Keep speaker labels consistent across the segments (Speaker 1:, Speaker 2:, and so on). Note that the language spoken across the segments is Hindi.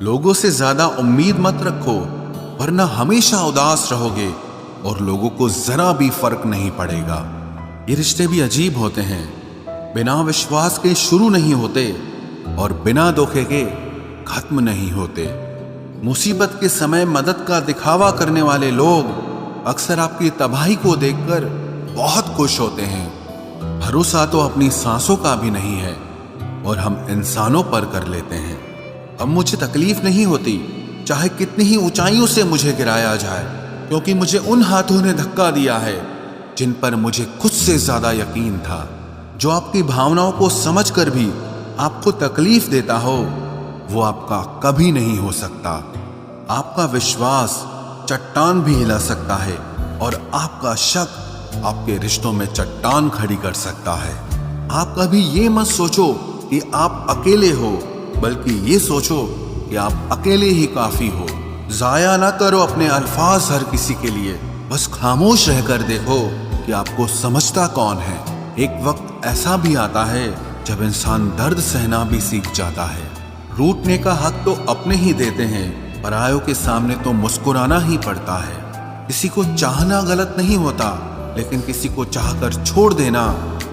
Speaker 1: लोगों से ज्यादा उम्मीद मत रखो, वरना हमेशा उदास रहोगे और लोगों को जरा भी फर्क नहीं पड़ेगा। ये रिश्ते भी अजीब होते हैं, बिना विश्वास के शुरू नहीं होते और बिना धोखे के खत्म नहीं होते। मुसीबत के समय मदद का दिखावा करने वाले लोग अक्सर आपकी तबाही को देखकर बहुत खुश होते हैं। भरोसा तो अपनी सांसों का भी नहीं है और हम इंसानों पर कर लेते हैं। अब मुझे तकलीफ नहीं होती चाहे कितनी ही ऊंचाइयों से मुझे गिराया जाए, क्योंकि मुझे उन हाथों ने धक्का दिया है जिन पर मुझे खुद से ज्यादा यकीन था। जो आपकी भावनाओं को समझकर भी आपको तकलीफ देता हो वो आपका कभी नहीं हो सकता। आपका विश्वास चट्टान भी हिला सकता है और आपका शक आपके रिश्तों में चट्टान खड़ी कर सकता है। आप कभी ये मत सोचो कि आप अकेले हो, बल्कि ये सोचो कि आप अकेले ही काफी हो। जाया ना करो अपने अल्फाज हर किसी के लिए, बस खामोश रहकर देखो कि आपको समझता कौन है। एक वक्त ऐसा भी आता है जब इंसान दर्द सहना भी सीख जाता है। रूठने का हक तो अपने ही देते हैं, परायों के सामने तो मुस्कुराना ही पड़ता है। किसी को चाहना गलत नहीं होता, लेकिन किसी को चाहकर छोड़ देना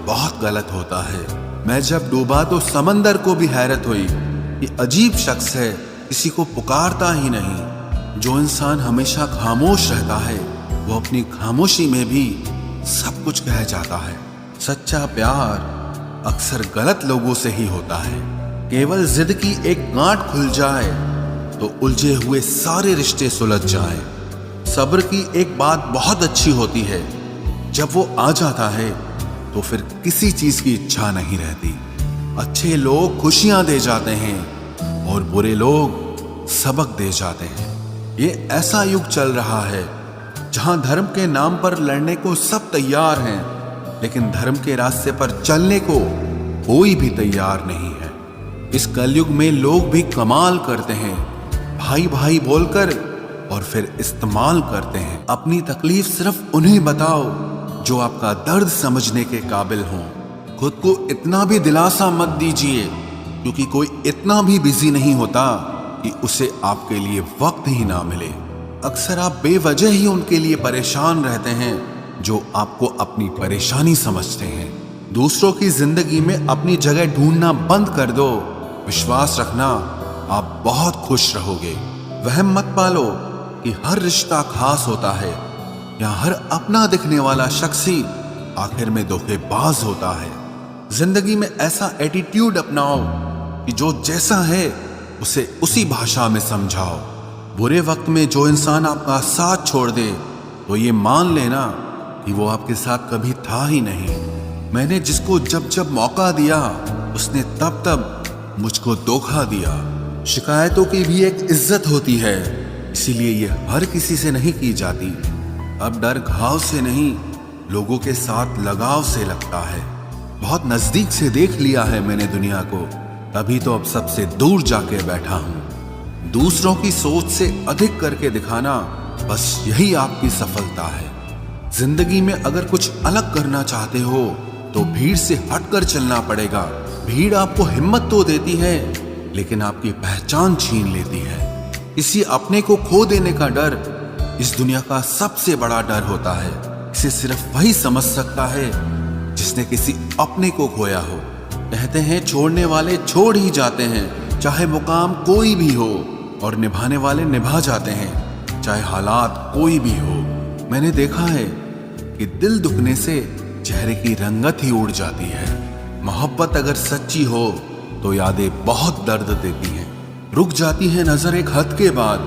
Speaker 1: बहुत गलत होता है। मैं जब डूबा तो समंदर को भी हैरत हुई। ये अजीब शख्स है, किसी को पुकारता ही नहीं। जो इंसान हमेशा खामोश रहता है वो अपनी खामोशी में भी सब कुछ कह जाता है। सच्चा प्यार अक्सर गलत लोगों से ही होता है। केवल जिद की एक गांठ खुल जाए तो उलझे हुए सारे रिश्ते सुलझ जाएं। सब्र की एक बात बहुत अच्छी होती है, जब वो आ जाता है तो फिर किसी चीज की इच्छा नहीं रहती। अच्छे लोग खुशियां दे जाते हैं और बुरे लोग सबक दे जाते हैं। ये ऐसा युग चल रहा है जहां धर्म के नाम पर लड़ने को सब तैयार हैं, लेकिन धर्म के रास्ते पर चलने को कोई भी तैयार नहीं है। इस कलयुग में लोग भी कमाल करते हैं, भाई भाई बोलकर और फिर इस्तेमाल करते हैं। अपनी तकलीफ सिर्फ उन्हें बताओ जो आपका दर्द समझने के काबिल हों। खुद को इतना भी दिलासा मत दीजिए, क्योंकि कोई इतना भी बिजी नहीं होता कि उसे आपके लिए वक्त ही ना मिले। अक्सर आप बेवजह ही उनके लिए परेशान रहते हैं जो आपको अपनी परेशानी समझते हैं। दूसरों की जिंदगी में अपनी जगह ढूंढना बंद कर दो। विश्वास रखना, आप बहुत खुश रहोगे। वहम मत पालो कि हर रिश्ता खास होता है या हर अपना दिखने वाला शख्स ही आखिर में धोखेबाज होता है। जिंदगी में ऐसा एटीट्यूड अपनाओ कि जो जैसा है उसे उसी भाषा में समझाओ। बुरे वक्त में जो इंसान आपका साथ छोड़ दे तो ये मान लेना कि वो आपके साथ कभी था ही नहीं। मैंने जिसको जब जब मौका दिया उसने तब तब मुझको धोखा दिया। शिकायतों की भी एक इज्जत होती है, इसीलिए ये हर किसी से नहीं की जाती। अब डर घाव से नहीं, लोगों के साथ लगाव से लगता है। बहुत नजदीक से देख लिया है मैंने दुनिया को, तभी तो अब सबसे दूर जाके बैठा हूं। दूसरों की सोच से अधिक करके दिखाना, बस यही आपकी सफलता है। जिंदगी में अगर कुछ अलग करना चाहते हो तो भीड़ से हटकर चलना पड़ेगा। भीड़ आपको हिम्मत तो देती है, लेकिन आपकी पहचान छीन लेती है। किसी अपने को खो देने का डर इस दुनिया का सबसे बड़ा डर होता है। इसे सिर्फ वही समझ सकता है जिसने किसी अपने को खोया हो। कहते हैं छोड़ने वाले छोड़ ही जाते हैं, चाहे मुकाम कोई भी हो, और निभाने वाले निभा जाते हैं, चाहे हालात कोई भी हो। मैंने देखा है कि दिल दुखने से चेहरे की रंगत ही उड़ जाती है। मोहब्बत अगर सच्ची हो तो यादें बहुत दर्द देती हैं। रुक जाती है नजर एक हद के बाद।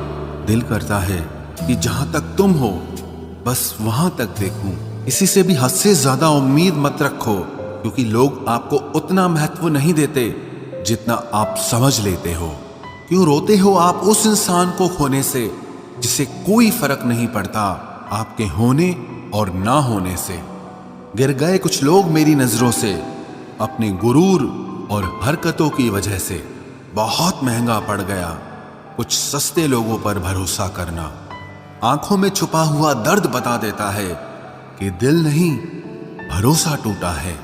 Speaker 1: दिल करता है कि जहां तक तुम हो बस वहां तक देखूं। किसी से भी हद से ज्यादा उम्मीद मत रखो, क्योंकि लोग आपको उतना महत्व नहीं देते जितना आप समझ लेते हो। क्यों रोते हो आप उस इंसान को खोने से जिसे कोई फर्क नहीं पड़ता आपके होने और ना होने से। गिर गए कुछ लोग मेरी नजरों से अपने गुरूर और हरकतों की वजह से। बहुत महंगा पड़ गया कुछ सस्ते लोगों पर भरोसा करना। आंखों में छुपा हुआ दर्द बता देता है कि दिल नहीं, भरोसा टूटा है।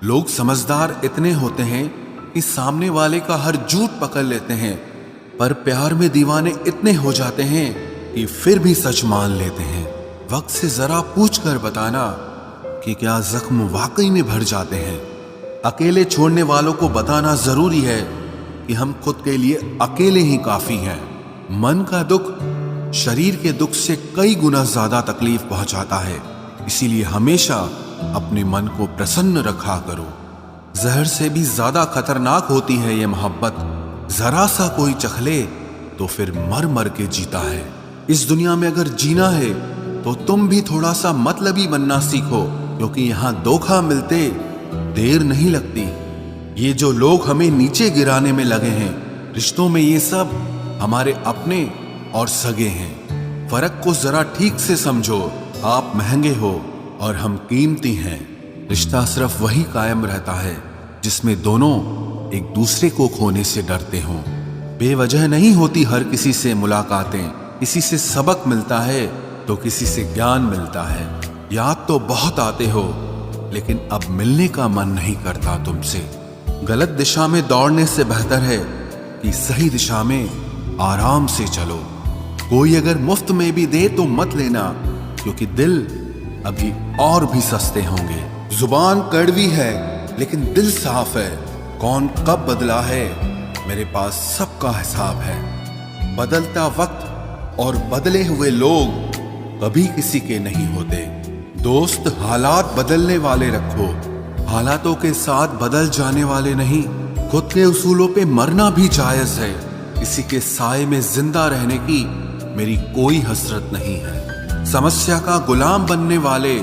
Speaker 1: लोग समझदार इतने होते हैं कि सामने वाले का हर झूठ पकड़ लेते हैं पर प्यार में दीवाने इतने हो जाते हैं कि फिर भी सच मान लेते हैं। वक्त से जरा पूछ कर बताना कि क्या जख्म वाकई में भर जाते हैं। अकेले छोड़ने वालों को बताना जरूरी है कि हम खुद के लिए अकेले ही काफी हैं। मन का दुख शरीर के दुख से कई गुना ज्यादा तकलीफ पहुंचाता है, इसीलिए हमेशा अपने मन को प्रसन्न रखा करो। जहर से भी ज्यादा खतरनाक होती है ये मोहब्बत। जरा सा कोई चख ले तो फिर मर मर के जीता है। इस दुनिया में अगर जीना है तो तुम भी थोड़ा सा मतलबी बनना सीखो, क्योंकि यहां धोखा मिलते देर नहीं लगती। ये जो लोग हमें नीचे गिराने में लगे हैं, रिश्तों में ये सब हमारे अपने और सगे हैं। फर्क को जरा ठीक से समझो। आप महंगे हो और हम कीमती हैं। रिश्ता सिर्फ वही कायम रहता है जिसमें दोनों एक दूसरे को खोने से डरते हों। बेवजह नहीं होती हर किसी से मुलाकातें। किसी से सबक मिलता है तो किसी से ज्ञान मिलता है। याद तो बहुत आते हो, लेकिन अब मिलने का मन नहीं करता तुमसे। गलत दिशा में दौड़ने से बेहतर है कि सही दिशा में आराम से चलो। कोई अगर मुफ्त में भी दे तो मत लेना, क्योंकि दिल अभी और भी सस्ते होंगे। जुबान कड़वी है लेकिन दिल साफ है। कौन कब बदला है, मेरे पास सबका हिसाब है। बदलता वक्त और बदले हुए लोग कभी किसी के नहीं होते। दोस्त हालात बदलने वाले रखो, हालातों के साथ बदल जाने वाले नहीं। खुद के उसूलों पे मरना भी जायज है। किसी के साए में जिंदा रहने की मेरी कोई हसरत नहीं है। समस्या का गुलाम बनने वाले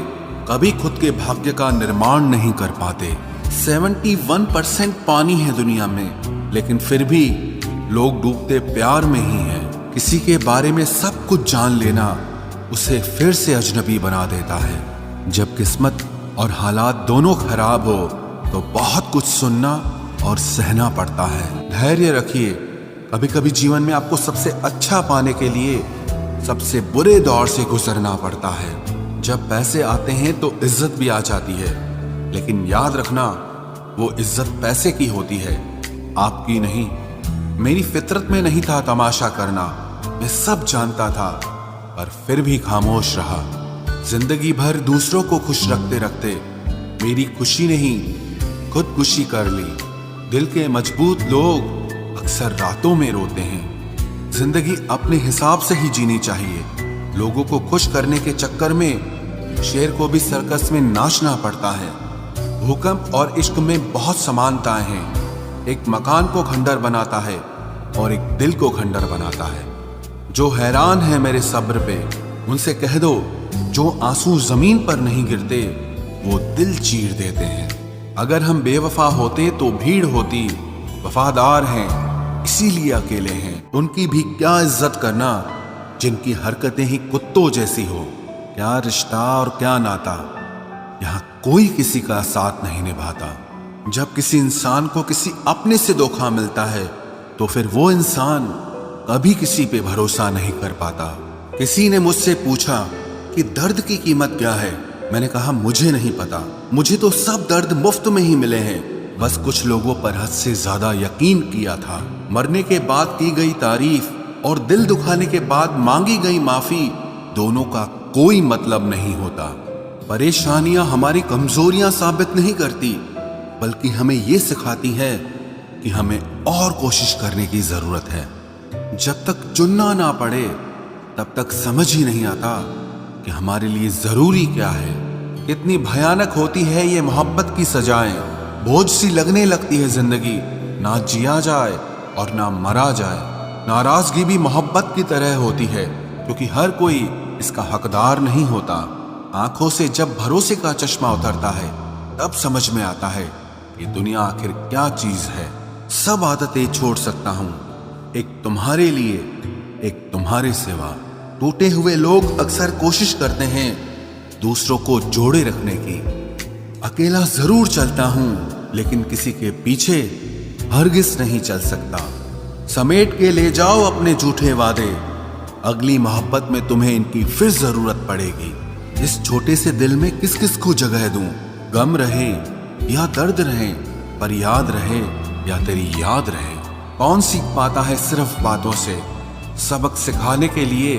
Speaker 1: कभी खुद के भाग्य का निर्माण नहीं कर पाते। 71% पानी है दुनिया में, लेकिन फिर भी लोग डूबते प्यार में ही हैं। किसी के बारे में सब कुछ जान लेना उसे फिर से अजनबी बना देता है। जब किस्मत और हालात दोनों खराब हो तो बहुत कुछ सुनना और सहना पड़ता है। धैर्य रखिए। कभी कभी जीवन में आपको सबसे अच्छा पाने के लिए सबसे बुरे दौर से गुजरना पड़ता है। जब पैसे आते हैं तो इज्जत भी आ जाती है, लेकिन याद रखना वो इज्जत पैसे की होती है, आपकी नहीं। मेरी फितरत में नहीं था तमाशा करना, मैं सब जानता था, पर फिर भी खामोश रहा। जिंदगी भर दूसरों को खुश रखते रखते मेरी खुशी नहीं खुदकुशी कर ली। दिल के मजबूत लोग अक्सर रातों में रोते हैं। जिंदगी अपने हिसाब से ही जीनी चाहिए। लोगों को खुश करने के चक्कर में शेर को भी सर्कस में नाचना पड़ता है। भूकंप और इश्क में बहुत समानताएं हैं। एक मकान को खंडर बनाता है और एक दिल को खंडर बनाता है। जो हैरान है मेरे सब्र पे, उनसे कह दो जो आंसू जमीन पर नहीं गिरते वो दिल चीर देते हैं। अगर हम बेवफा होते तो भीड़ होती। वफादार हैं इसीलिए अकेले हैं। उनकी भी क्या इज्जत करना जिनकी हरकतें ही कुत्तों जैसी हो। क्या रिश्ता और क्या नाता, यहाँ कोई किसी का साथ नहीं निभाता। जब किसी इंसान को किसी अपने से धोखा मिलता है तो फिर वो इंसान कभी किसी पे भरोसा नहीं कर पाता। किसी ने मुझसे पूछा कि दर्द की कीमत क्या है। मैंने कहा मुझे नहीं पता, मुझे तो सब दर्द मुफ्त में ही मिले हैं। बस कुछ लोगों पर हद से ज्यादा यकीन किया था। मरने के बाद की गई तारीफ और दिल दुखाने के बाद मांगी गई माफी, दोनों का कोई मतलब नहीं होता। परेशानियां हमारी कमजोरियां साबित नहीं करती, बल्कि हमें ये सिखाती है कि हमें और कोशिश करने की जरूरत है। जब तक चुनना ना पड़े तब तक समझ ही नहीं आता कि हमारे लिए जरूरी क्या है। कितनी भयानक होती है ये मोहब्बत की सजाएं। बोझ सी लगने लगती है जिंदगी, ना जिया जाए और ना मरा जाए। नाराजगी भी मोहब्बत की तरह होती है, क्योंकि हर कोई इसका हकदार नहीं होता। आंखों से जब भरोसे का चश्मा उतरता है तब समझ में आता है कि दुनिया आखिर क्या चीज है। सब आदतें छोड़ सकता हूं, एक तुम्हारे लिए, एक तुम्हारे सिवा। टूटे हुए लोग अक्सर कोशिश करते हैं दूसरों को जोड़े रखने की। अकेला जरूर चलता हूं, लेकिन किसी के पीछे हरगिज नहीं चल सकता। समेट के ले जाओ अपने झूठे वादे, अगली मोहब्बत में तुम्हें इनकी फिर जरूरत पड़ेगी। इस छोटे से दिल में किस किस को जगह दूं? गम रहे या दर्द रहे, पर याद रहे या तेरी याद रहे। कौन सीख पाता है सिर्फ बातों से? सबक सिखाने के लिए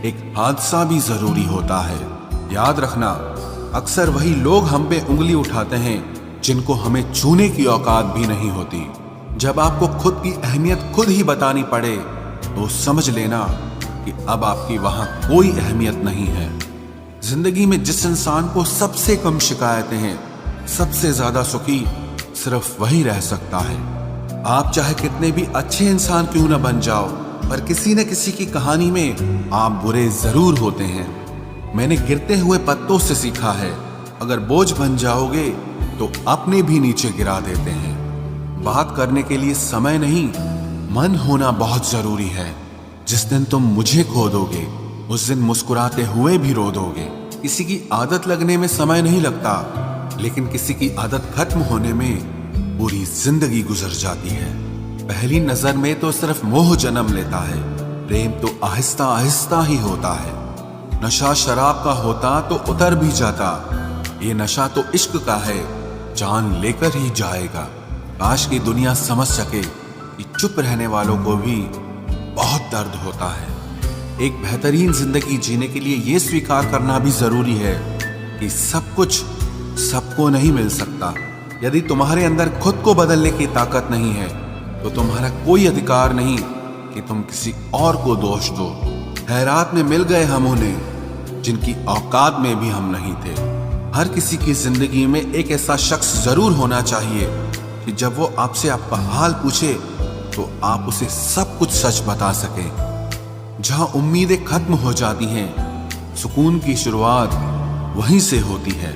Speaker 1: एक हादसा भी जरूरी होता है। याद रखना, अक्सर वही लोग हम पे उंगली उठाते हैं जिनको हमें छूने की औकात भी नहीं होती। जब आपको खुद की अहमियत खुद ही बतानी पड़े तो समझ लेना कि अब आपकी वहां कोई अहमियत नहीं है। जिंदगी में जिस इंसान को सबसे कम शिकायतें हैं, सबसे ज्यादा सुखी सिर्फ वही रह सकता है। आप चाहे कितने भी अच्छे इंसान क्यों न बन जाओ, पर किसी न किसी की कहानी में आप बुरे जरूर होते हैं। मैंने गिरते हुए पत्तों से सीखा है, अगर बोझ बन जाओगे तो अपने भी नीचे गिरा देते हैं। बात करने के लिए समय नहीं, मन होना बहुत जरूरी है। जिस दिन तुम मुझे खो दोगे उस दिन मुस्कुराते हुए भी रो दोगे। किसी की आदत लगने में समय नहीं लगता, लेकिन किसी की आदत खत्म होने में पूरी जिंदगी गुजर जाती है। पहली नजर में तो सिर्फ मोह जन्म लेता है, प्रेम तो आहिस्ता आहिस्ता ही होता है। नशा शराब का होता तो उतर भी जाता, ये नशा तो इश्क का है, जान लेकर ही जाएगा। काश की दुनिया समझ सके कि चुप रहने वालों को भी बहुत दर्द होता है। एक बेहतरीन जिंदगी जीने के लिए ये स्वीकार करना भी जरूरी है कि सब कुछ सबको नहीं मिल सकता। यदि तुम्हारे अंदर खुद को बदलने की ताकत नहीं है तो तुम्हारा कोई अधिकार नहीं कि तुम किसी और को दोष दो। खैरात में मिल गए हम उन्हें जिनकी औकात में भी हम नहीं थे। हर किसी की जिंदगी में एक ऐसा शख्स जरूर होना चाहिए कि जब वो आपसे आपका हाल पूछे तो आप उसे सब कुछ सच बता सकें। जहां उम्मीदें खत्म हो जाती हैं, सुकून की शुरुआत वहीं से होती है।